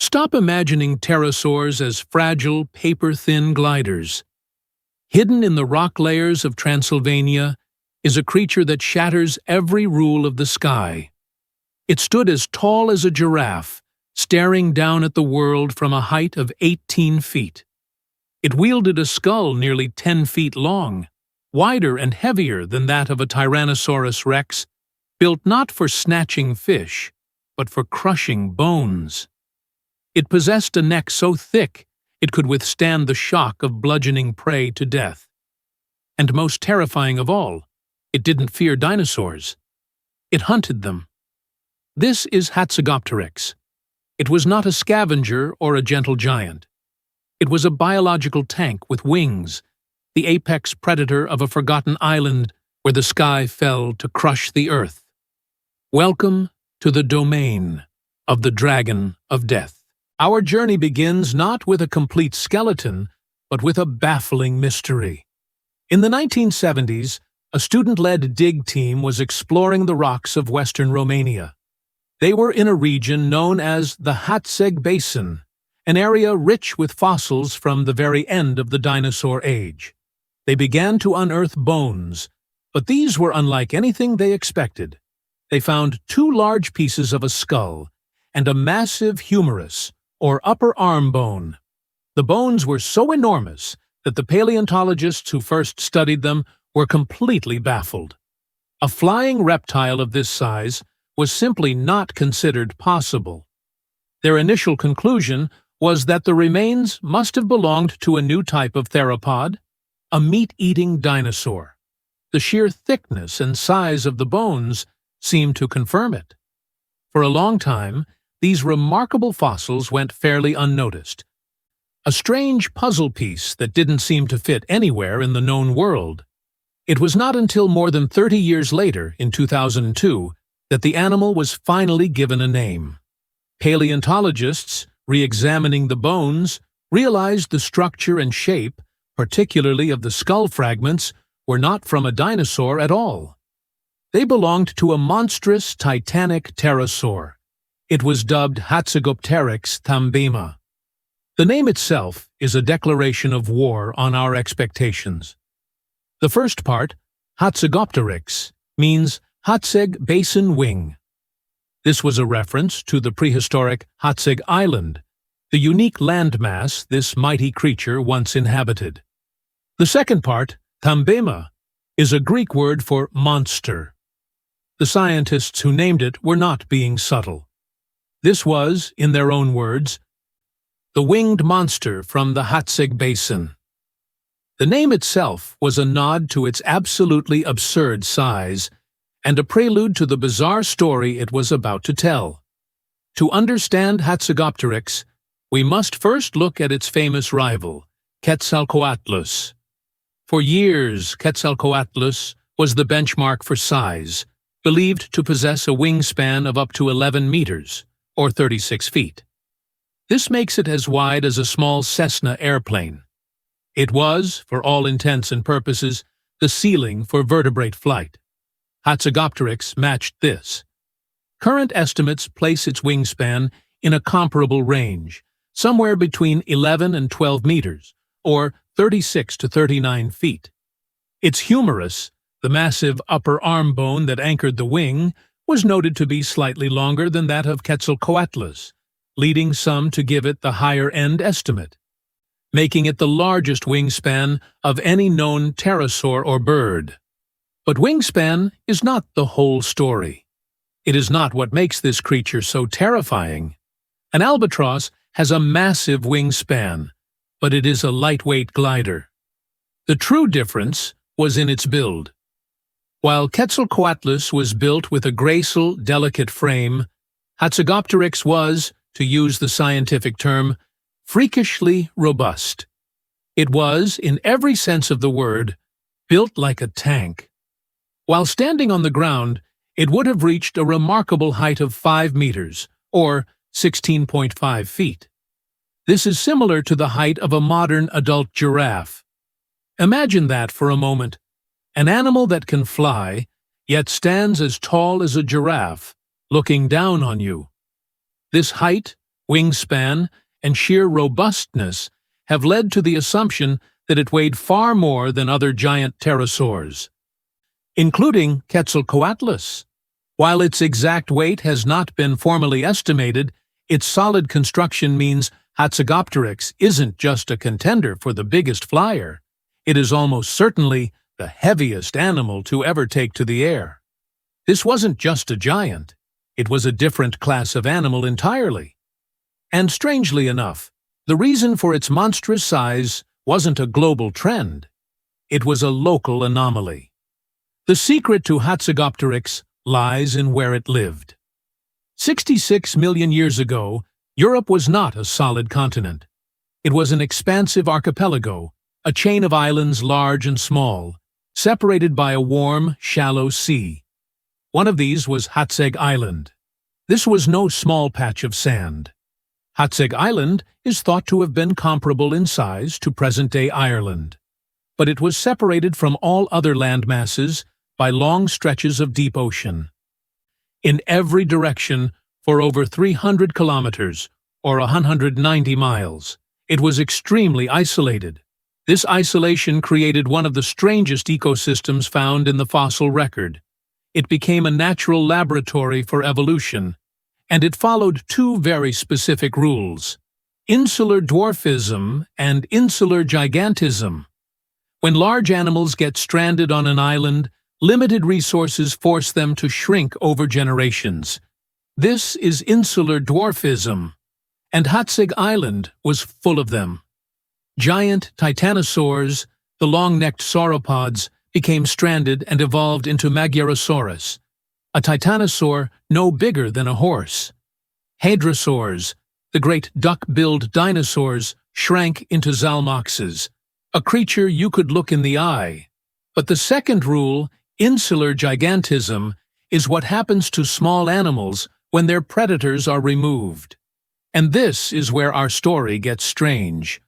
Stop imagining pterosaurs as fragile, paper-thin gliders. Hidden in the rock layers of Transylvania is a creature that shatters every rule of the sky. It stood as tall as a giraffe, staring down at the world from a height of 18 feet. It wielded a skull nearly 10 feet long, wider and heavier than that of a Tyrannosaurus rex, built not for snatching fish, but for crushing bones. It possessed a neck so thick it could withstand the shock of bludgeoning prey to death. And most terrifying of all, it didn't fear dinosaurs. It hunted them. This is Hatzegopteryx. It was not a scavenger or a gentle giant. It was a biological tank with wings, the apex predator of a forgotten island where the sky fell to crush the earth. Welcome to the domain of the Dragon of Death. Our journey begins not with a complete skeleton, but with a baffling mystery. In the 1970s, a student-led dig team was exploring the rocks of western Romania. They were in a region known as the Hatzeg Basin, an area rich with fossils from the very end of the dinosaur age. They began to unearth bones, but these were unlike anything they expected. They found 2 large pieces of a skull and a massive humerus, or upper arm bone. The bones were so enormous that the paleontologists who first studied them were completely baffled. A flying reptile of this size was simply not considered possible. Their initial conclusion was that the remains must have belonged to a new type of theropod, a meat-eating dinosaur. The sheer thickness and size of the bones seemed to confirm it. For a long time, these remarkable fossils went fairly unnoticed. A strange puzzle piece that didn't seem to fit anywhere in the known world. It was not until more than 30 years later, in 2002, that the animal was finally given a name. Paleontologists, re-examining the bones, realized the structure and shape, particularly of the skull fragments, were not from a dinosaur at all. They belonged to a monstrous, titanic pterosaur. It was dubbed Hatzegopteryx thambema. The name itself is a declaration of war on our expectations. The first part, Hatzegopteryx, means Hatzeg Basin Wing. This was a reference to the prehistoric Hatzeg Island, the unique landmass this mighty creature once inhabited. The second part, thambema, is a Greek word for monster. The scientists who named it were not being subtle. This was, in their own words, the winged monster from the Hatzeg Basin. The name itself was a nod to its absolutely absurd size and a prelude to the bizarre story it was about to tell. To understand Hatzegopteryx, we must first look at its famous rival, Quetzalcoatlus. For years, Quetzalcoatlus was the benchmark for size, believed to possess a wingspan of up to 11 meters, or 36 feet. This makes it as wide as a small Cessna airplane. It was, for all intents and purposes, the ceiling for vertebrate flight. Hatzegopteryx matched this. Current estimates place its wingspan in a comparable range, somewhere between 11 and 12 meters, or 36 to 39 feet. Its humerus, the massive upper arm bone that anchored the wing, was noted to be slightly longer than that of Quetzalcoatlus, leading some to give it the higher-end estimate, making it the largest wingspan of any known pterosaur or bird. But wingspan is not the whole story. It is not what makes this creature so terrifying. An albatross has a massive wingspan, but it is a lightweight glider. The true difference was in its build. While Quetzalcoatlus was built with a graceful, delicate frame, Hatzegopteryx was, to use the scientific term, freakishly robust. It was, in every sense of the word, built like a tank. While standing on the ground, it would have reached a remarkable height of 5 meters, or 16.5 feet. This is similar to the height of a modern adult giraffe. Imagine that for a moment. An animal that can fly, yet stands as tall as a giraffe, looking down on you. This height wingspan, and sheer robustness have led to the assumption that it weighed far more than other giant pterosaurs, including Quetzalcoatlus. While its exact weight has not been formally estimated, its solid construction means Hatzegopteryx isn't just a contender for the biggest flyer. It is almost certainly the heaviest animal to ever take to the air. This wasn't just a giant. It was a different class of animal entirely. And strangely enough, the reason for its monstrous size wasn't a global trend. It was a local anomaly. The secret to Hatzegopteryx lies in where it lived. 66 million years ago, Europe was not a solid continent. It was an expansive archipelago, a chain of islands large and small, separated by a warm, shallow sea. One of these was Hatzeg Island. This was no small patch of sand. Hatzeg Island is thought to have been comparable in size to present-day Ireland, but it was separated from all other land masses by long stretches of deep ocean. In every direction, for over 300 kilometers, or 190 miles, it was extremely isolated. This isolation created one of the strangest ecosystems found in the fossil record. It became a natural laboratory for evolution, and it followed two very specific rules: insular dwarfism and insular gigantism. When large animals get stranded on an island, limited resources force them to shrink over generations. This is insular dwarfism, and Hatzeg Island was full of them. Giant titanosaurs, the long-necked sauropods, became stranded and evolved into Magyarosaurus, a titanosaur no bigger than a horse. Hadrosaurs, the great duck-billed dinosaurs, shrank into zalmoxes, a creature you could look in the eye. But the second rule, insular gigantism, is what happens to small animals when their predators are removed. And this is where our story gets strange.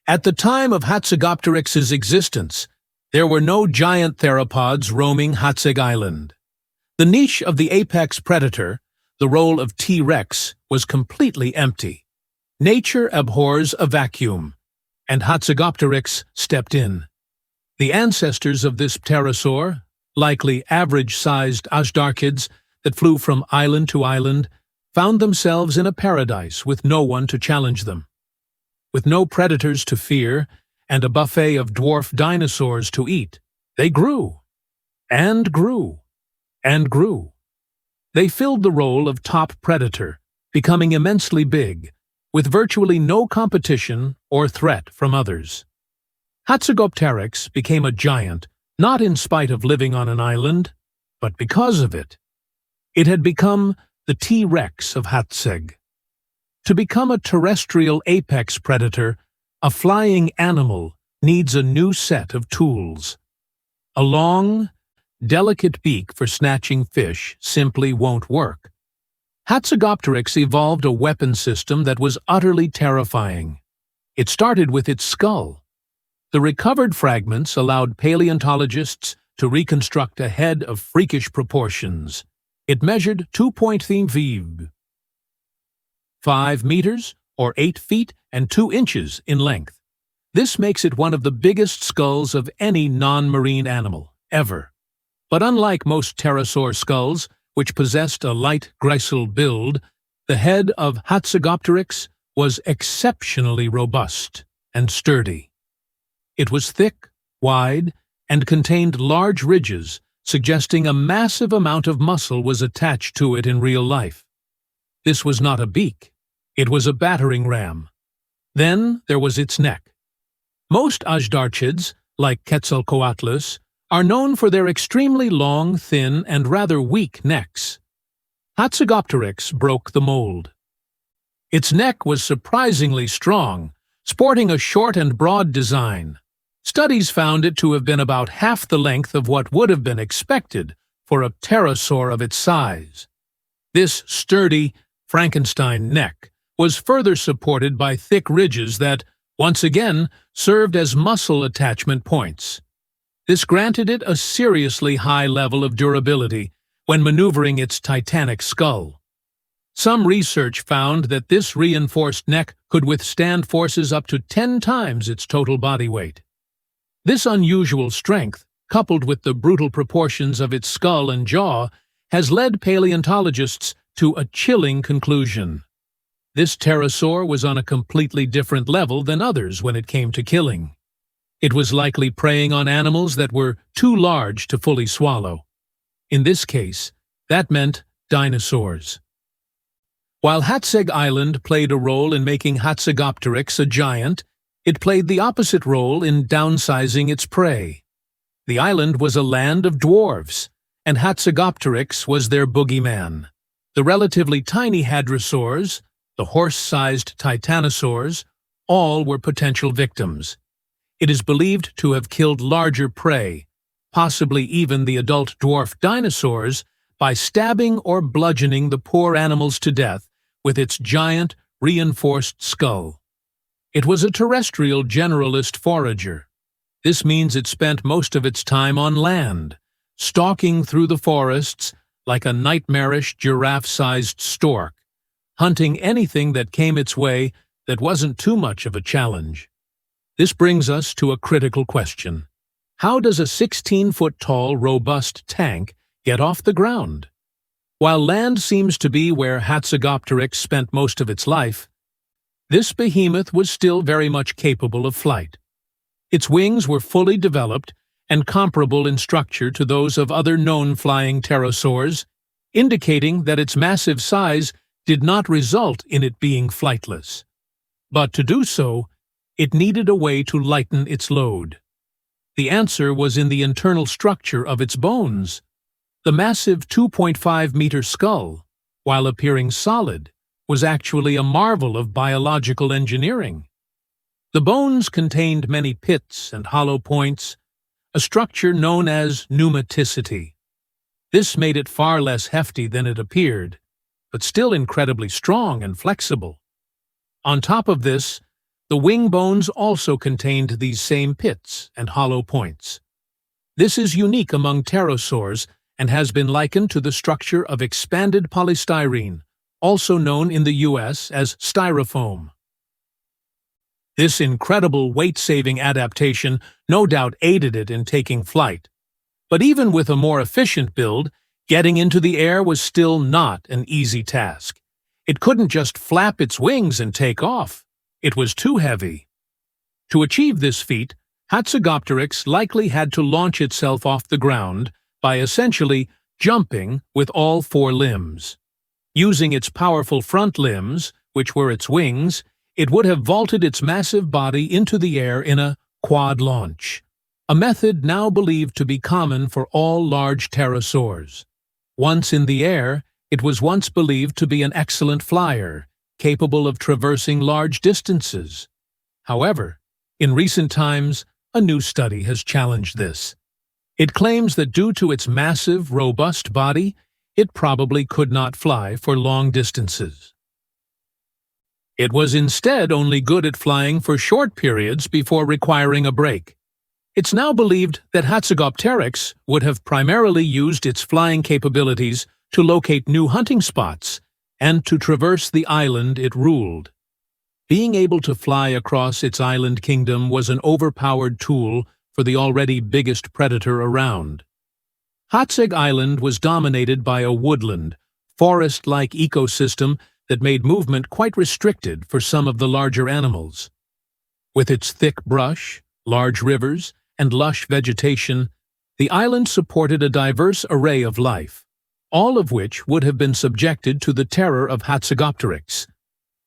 At the time of Hatzegopteryx's existence, there were no giant theropods roaming Hatzeg Island. The niche of the apex predator, the role of T-Rex, was completely empty. Nature abhors a vacuum, and Hatzegopteryx stepped in. The ancestors of this pterosaur, likely average-sized ashdarchids that flew from island to island, found themselves in a paradise with no one to challenge them. With no predators to fear and a buffet of dwarf dinosaurs to eat, they grew, and grew, and grew. They filled the role of top predator, becoming immensely big, with virtually no competition or threat from others. Hatzegopteryx became a giant, not in spite of living on an island, but because of it. It had become the T-Rex of Hatzeg. To become a terrestrial apex predator, a flying animal needs a new set of tools. A long, delicate beak for snatching fish simply won't work. Hatzegopteryx evolved a weapon system that was utterly terrifying. It started with its skull. The recovered fragments allowed paleontologists to reconstruct a head of freakish proportions. It measured 2.5 meters, or 8 feet and 2 inches in length. This makes it one of the biggest skulls of any non-marine animal, ever. But unlike most pterosaur skulls, which possessed a light gristleed build, the head of Hatzegopteryx was exceptionally robust and sturdy. It was thick, wide, and contained large ridges, suggesting a massive amount of muscle was attached to it in real life. This was not a beak. It was a battering ram. Then there was its neck. Most ashdarchids, like Quetzalcoatlus, are known for their extremely long, thin, and rather weak necks. Hatzegopteryx broke the mold. Its neck was surprisingly strong, sporting a short and broad design. Studies found it to have been about half the length of what would have been expected for a pterosaur of its size. This sturdy, Frankenstein neck was further supported by thick ridges that, once again, served as muscle attachment points. This granted it a seriously high level of durability when maneuvering its titanic skull. Some research found that this reinforced neck could withstand forces up to 10 times its total body weight. This unusual strength, coupled with the brutal proportions of its skull and jaw, has led paleontologists to a chilling conclusion. This pterosaur was on a completely different level than others when it came to killing. It was likely preying on animals that were too large to fully swallow. In this case, that meant dinosaurs. While Hatzeg Island played a role in making Hatzegopteryx a giant, it played the opposite role in downsizing its prey. The island was a land of dwarfs, and Hatzegopteryx was their boogeyman. The relatively tiny hadrosaurs, the horse-sized titanosaurs, all were potential victims. It is believed to have killed larger prey, possibly even the adult dwarf dinosaurs, by stabbing or bludgeoning the poor animals to death with its giant, reinforced skull. It was a terrestrial generalist forager. This means it spent most of its time on land, stalking through the forests like a nightmarish giraffe-sized stork, hunting anything that came its way that wasn't too much of a challenge. This brings us to a critical question. How does a 16-foot-tall, robust tank get off the ground? While land seems to be where Hatzegopteryx spent most of its life, this behemoth was still very much capable of flight. Its wings were fully developed and comparable in structure to those of other known flying pterosaurs, indicating that its massive size did not result in it being flightless. But to do so, it needed a way to lighten its load. The answer was in the internal structure of its bones. The massive 2.5-meter skull, while appearing solid, was actually a marvel of biological engineering. The bones contained many pits and hollow points, a structure known as pneumaticity. This made it far less hefty than it appeared, but still incredibly strong and flexible. On top of this, the wing bones also contained these same pits and hollow points. This is unique among pterosaurs and has been likened to the structure of expanded polystyrene, also known in the US as styrofoam. This incredible weight-saving adaptation no doubt aided it in taking flight. But even with a more efficient build, getting into the air was still not an easy task. It couldn't just flap its wings and take off. It was too heavy. To achieve this feat, Hatzegopteryx likely had to launch itself off the ground by essentially jumping with all four limbs. Using its powerful front limbs, which were its wings, it would have vaulted its massive body into the air in a quad launch, a method now believed to be common for all large pterosaurs. Once in the air, it was once believed to be an excellent flyer, capable of traversing large distances. However, in recent times, a new study has challenged this. It claims that due to its massive, robust body, it probably could not fly for long distances. It was instead only good at flying for short periods before requiring a break. It's now believed that Hatzegopteryx would have primarily used its flying capabilities to locate new hunting spots and to traverse the island it ruled. Being able to fly across its island kingdom was an overpowered tool for the already biggest predator around. Hatzeg Island was dominated by a woodland, forest-like ecosystem that made movement quite restricted for some of the larger animals. With its thick brush, large rivers, and lush vegetation, the island supported a diverse array of life, all of which would have been subjected to the terror of Hatzegopteryx.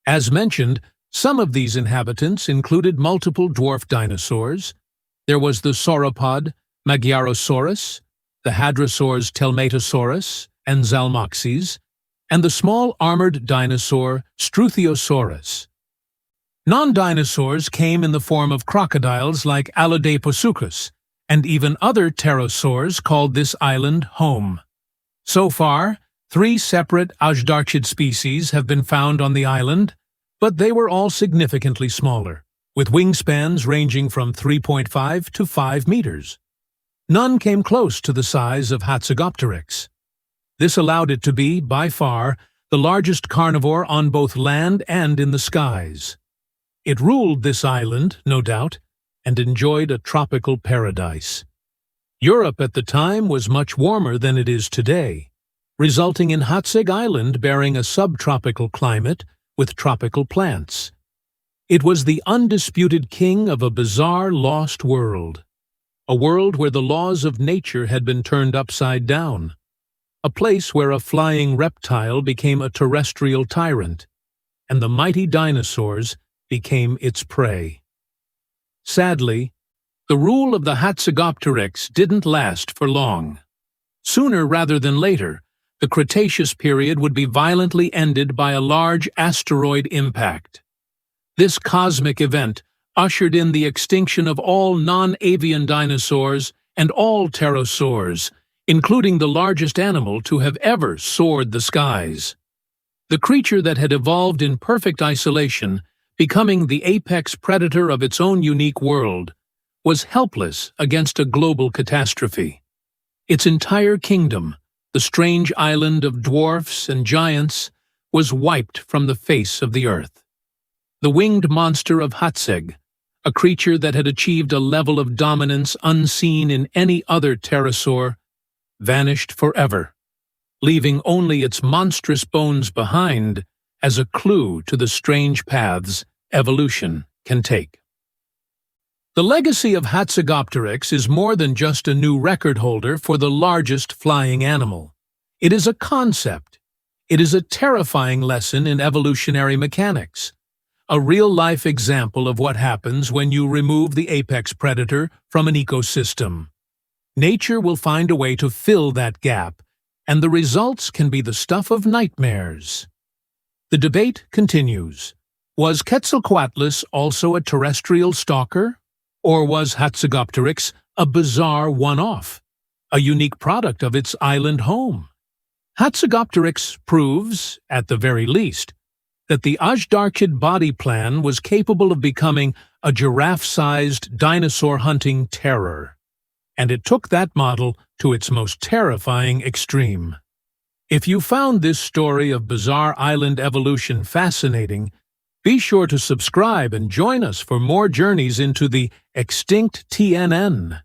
As mentioned, some of these inhabitants included multiple dwarf dinosaurs. There was the sauropod Magyarosaurus, the hadrosaurs Telmatosaurus and Zalmoxes, and the small armored dinosaur Struthiosaurus. Non-dinosaurs came in the form of crocodiles like Allodaposuchus, and even other pterosaurs called this island home. So far, 3 separate Ajdarchid species have been found on the island, but they were all significantly smaller, with wingspans ranging from 3.5 to 5 meters. None came close to the size of Hatzegopteryx. This allowed it to be, by far, the largest carnivore on both land and in the skies. It ruled this island, no doubt, and enjoyed a tropical paradise. Europe at the time was much warmer than it is today, resulting in Hatzeg Island bearing a subtropical climate with tropical plants. It was the undisputed king of a bizarre lost world, a world where the laws of nature had been turned upside down, a place where a flying reptile became a terrestrial tyrant, and the mighty dinosaurs became its prey. Sadly, the rule of the Hatzegopteryx didn't last for long. Sooner rather than later, the Cretaceous period would be violently ended by a large asteroid impact. This cosmic event ushered in the extinction of all non-avian dinosaurs and all pterosaurs, including the largest animal to have ever soared the skies. The creature that had evolved in perfect isolation, becoming the apex predator of its own unique world, was helpless against a global catastrophe. Its entire kingdom, the strange island of dwarfs and giants, was wiped from the face of the earth. The winged monster of Hatzeg, a creature that had achieved a level of dominance unseen in any other pterosaur, vanished forever, leaving only its monstrous bones behind as a clue to the strange paths evolution can take. The legacy of Hatzegopteryx is more than just a new record holder for the largest flying animal. It is a concept. It is a terrifying lesson in evolutionary mechanics, a real-life example of what happens when you remove the apex predator from an ecosystem. Nature will find a way to fill that gap, and the results can be the stuff of nightmares. The debate continues. Was Quetzalcoatlus also a terrestrial stalker? Or was Hatzegopteryx a bizarre one-off, a unique product of its island home? Hatzegopteryx proves, at the very least, that the Ajdarchid body plan was capable of becoming a giraffe-sized dinosaur-hunting terror, and it took that model to its most terrifying extreme. If you found this story of bizarre island evolution fascinating, be sure to subscribe and join us for more journeys into the ExtinctTNN.